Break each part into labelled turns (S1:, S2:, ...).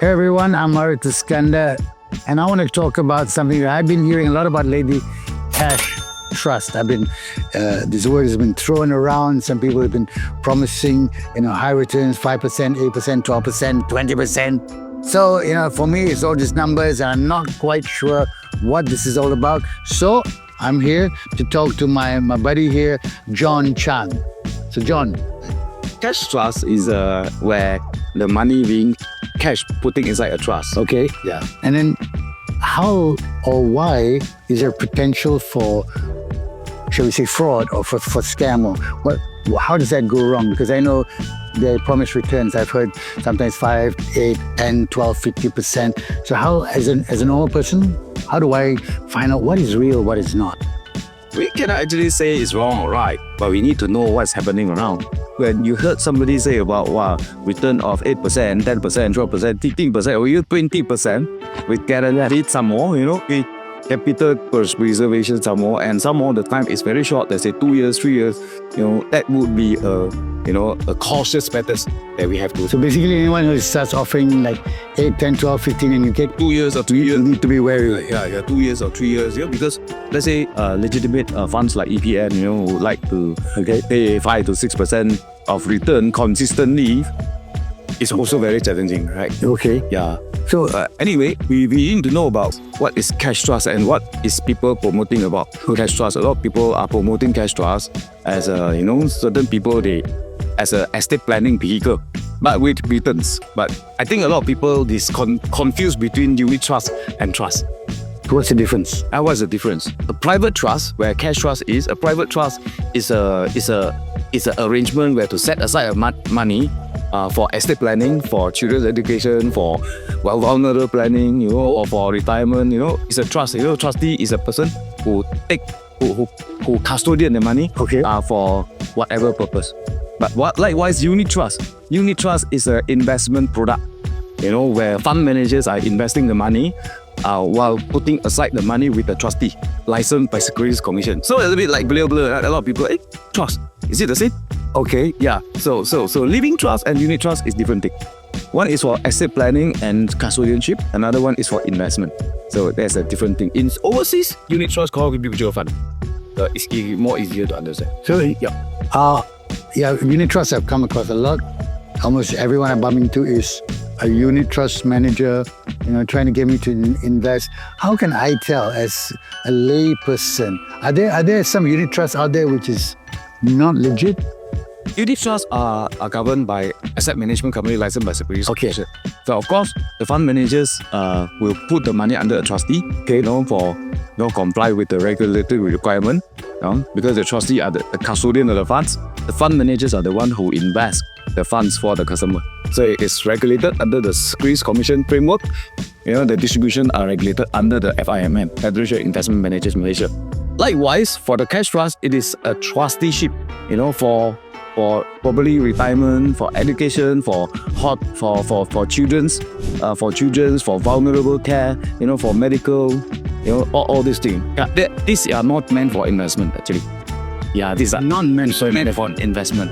S1: Hey everyone, I'm Harith Iskander, and I want to talk about something that I've been hearing a lot about lately: cash trust. This word has been thrown around. Some people have been promising, high returns, 5%, 8%, 12%, 20%. So, for me, it's all just numbers, and I'm not quite sure what this is all about. So I'm here to talk to my buddy here, John Chan. So John.
S2: Cash trust is where the money being cash putting inside a trust.
S1: Okay.
S2: Yeah.
S1: And then how or why is there potential for, shall we say, fraud or for scam, or how does that go wrong? Because I know they promise returns. I've heard sometimes 5, 8, 10, 12, 50%. So how, as a normal person, how do I find out what is real, what is not?
S2: We cannot actually say it's wrong or right, but we need to know what's happening around. When you heard somebody say about return of 8%, 10%, 12%, 15%, or even 20%, with guaranteed some more, with capital preservation some more, and some more the time is very short. Let's say 2 years, 3 years. That would be a cautious methods that we have to.
S1: So basically, anyone who starts offering like 8, 10, 12, 15, and you get
S2: 2 years or 3 years,
S1: you need to be wary.
S2: Yeah, 2 years or 3 years. Because let's say legitimate funds like EPN, would like to pay 5 to 6% of return consistently. It's also very challenging, right?
S1: Okay.
S2: Yeah. So anyway, we need to know about what is cash trust and what is people promoting about cash trust. A lot of people are promoting cash trust as certain people as a estate planning vehicle, but with returns. But I think a lot of people confuse between unit trust and trust.
S1: What's the difference?
S2: What's the difference? A private trust, where cash trust is, a private trust is an arrangement where to set aside money for estate planning, for children's education, for vulnerable planning, or for retirement. It's a trust. Trustee is a person who custodian the money, for whatever purpose. But likewise, unit trust. Unit trust is an investment product, where fund managers are investing the money while putting aside the money with the trustee, licensed by Securities Commission. So a little bit like blur. A lot of people, trust, is it the same? Okay, yeah. So living trust and unit trust is different thing. One is for asset planning and custodianship. Another one is for investment. So that's a different thing. In overseas, unit trust called mutual fund. It's more easier to understand.
S1: So unit trusts I've come across a lot. Almost everyone I'm bumping into is a unit trust manager, trying to get me to invest. How can I tell as a lay person? Are there some unit trusts out there which is not legit?
S2: Unit trusts are governed by asset management company licensed by Securities Commission. So of course, the fund managers will put the money under a trustee, for comply with the regulatory requirement. Because the trustee are the custodian of the funds. The fund managers are the one who invest the funds for the customer. So it is regulated under the Securities Commission framework. The distribution are regulated under the FIMM, Federation Investment Managers Malaysia. Likewise, for the cash trust, it is a trusteeship, for probably retirement, for education, for children's, for vulnerable care, for medical, all these things. These are not meant for investment actually. Yeah, these are not meant for investment.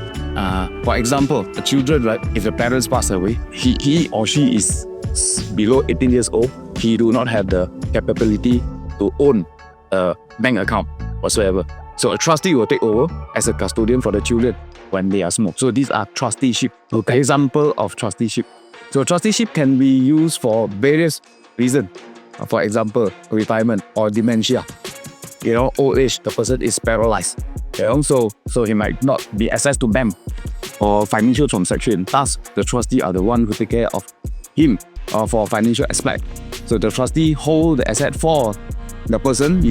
S2: For example, the children, right? If the parents pass away, he or she is below 18 years old, he do not have the capability to own a bank account whatsoever. So a trustee will take over as a custodian for the children when they are small. So these are trusteeship. Example of trusteeship. So trusteeship can be used for various reasons. For example, retirement or dementia. Old age, the person is paralyzed. So he might not be access to bank or financial transaction. Thus, the trustee are the one who take care of him for financial aspect. So the trustee hold the asset for the person,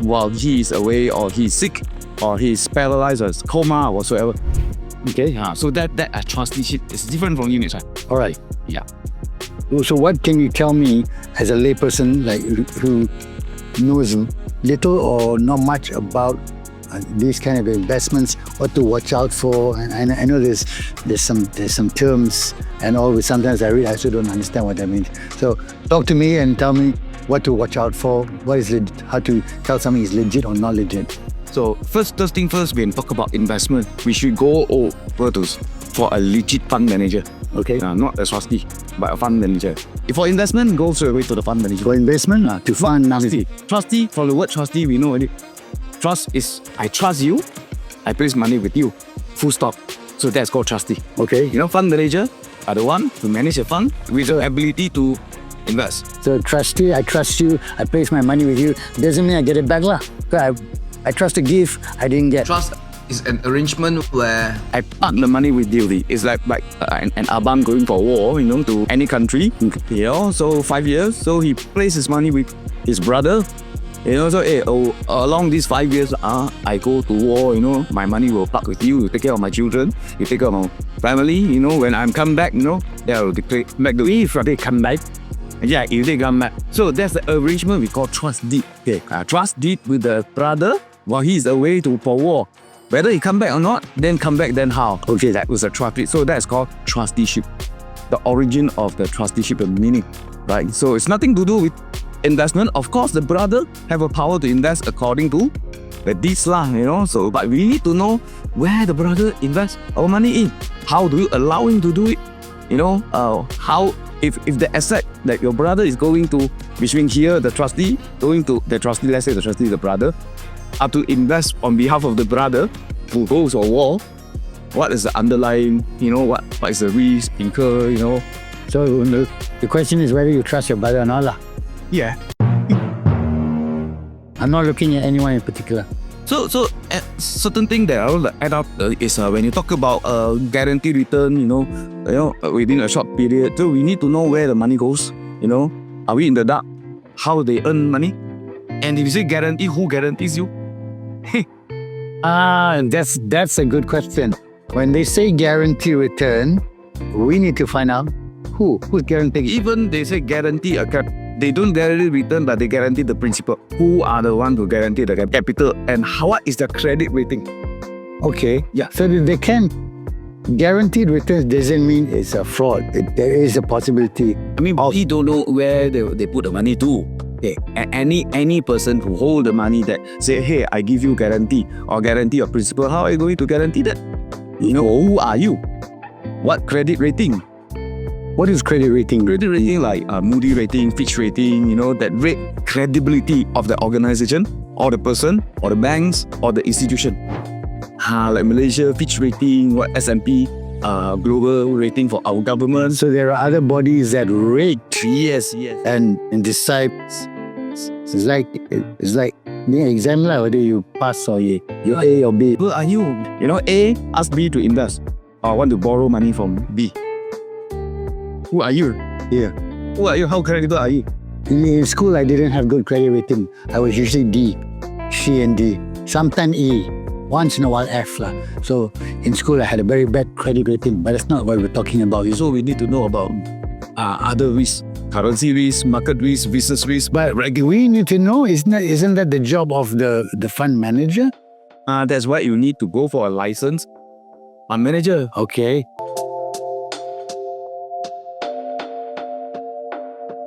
S2: while he is away or he's sick or he's paralyzed or coma or whatsoever. So that trusteeship is different from unit trust.
S1: All right.
S2: Yeah.
S1: So what can you tell me as a layperson, like who knows little or not much about these kind of investments, what to watch out for? And I know there's some terms and all, which sometimes I read, I also don't understand what that means. So talk to me and tell me what to watch out for, how to tell something is legit or not legit.
S2: So first thing first, when we talk about investment, we should go over for a legit fund manager.
S1: Okay.
S2: Not a trustee. by a fund manager. If for investment, go straight away to the fund manager.
S1: For investment, to fund
S2: Trustee. Trustee, from the word trustee, we know already. Trust is, I trust you, I place money with you. Full stop. So that's called trustee.
S1: Okay.
S2: You know, fund manager are the one to manage a fund with the ability to invest.
S1: So trustee, I trust you, I place my money with you. Doesn't mean I get it back lah. I trust a gift, I didn't get.
S3: Trust is an arrangement where
S2: I park the money with you. It's like an abang going for war, you know, to any country. You know, so 5 years. So he placed his money with his brother. You know, so along these 5 years, I go to war, you know, my money will park with you. You take care of my children, you take care of my family. You know, when I'm come back, you know, they'll declare back the if they come back. Yeah, if they come back. So that's the arrangement we call trust deed. Okay, trust deed with the brother while he's away for war. Whether he come back or not, then come back, then how? Okay, that was a trust deed. So that's called trusteeship. The origin of the trusteeship, the meaning, right? So it's nothing to do with investment. Of course, the brother have a power to invest according to the deeds lah, you know. So, but we need to know where the brother invest our money in. How do you allow him to do it? You know, how if the asset that your brother is going to, which means here the trustee going to the trustee, let's say the trustee is the brother, are to invest on behalf of the brother who goes for war. What is the underlying, you know, what is the risk incur, you know?
S1: So the question is whether you trust your brother or not lah.
S2: Yeah.
S1: I'm not looking at anyone in particular.
S2: So certain thing that I will add up is when you talk about guaranteed return, you know, within a short period. So we need to know where the money goes. You know, are we in the dark? How they earn money? And if you say guarantee, who guarantees you?
S1: That's a good question. When they say guarantee return, we need to find out who's guaranteeing.
S2: Even they say guarantee they don't guarantee return, but they guarantee the principal. Who are the one to guarantee the capital, and what is the credit rating?
S1: Okay,
S2: yeah.
S1: So they can guaranteed returns doesn't mean it's a fraud. There is a possibility.
S2: I mean, we don't know where they put the money to. Okay, any person who hold the money that say, hey, I give you guarantee or guarantee of principal, how are you going to guarantee that? You know, who are you? What credit rating?
S1: What is credit rating?
S2: Credit rating like Moody rating, Fitch rating, you know, that rate credibility of the organization or the person or the banks or the institution. Like Malaysia, Fitch rating, what S&P, global rating for our government.
S1: So there are other bodies that rate.
S2: Yes.
S1: And decide. It's like the exam lah, whether you pass or you're A or B.
S2: Who are you? You know, A asked B to invest or want to borrow money from B. Who are you?
S1: Yeah.
S2: Who are you? How credible are you?
S1: In school, I didn't have good credit rating. I was usually D, C and D. Sometimes E. Once in a while F lah. So in school, I had a very bad credit rating, but that's not what we're talking about.
S2: So we need to know about other risks. Currency risk, market risk, business risk.
S1: But we need to know, isn't that the job of the fund manager?
S2: That's why you need to go for a license fund manager.
S1: Okay.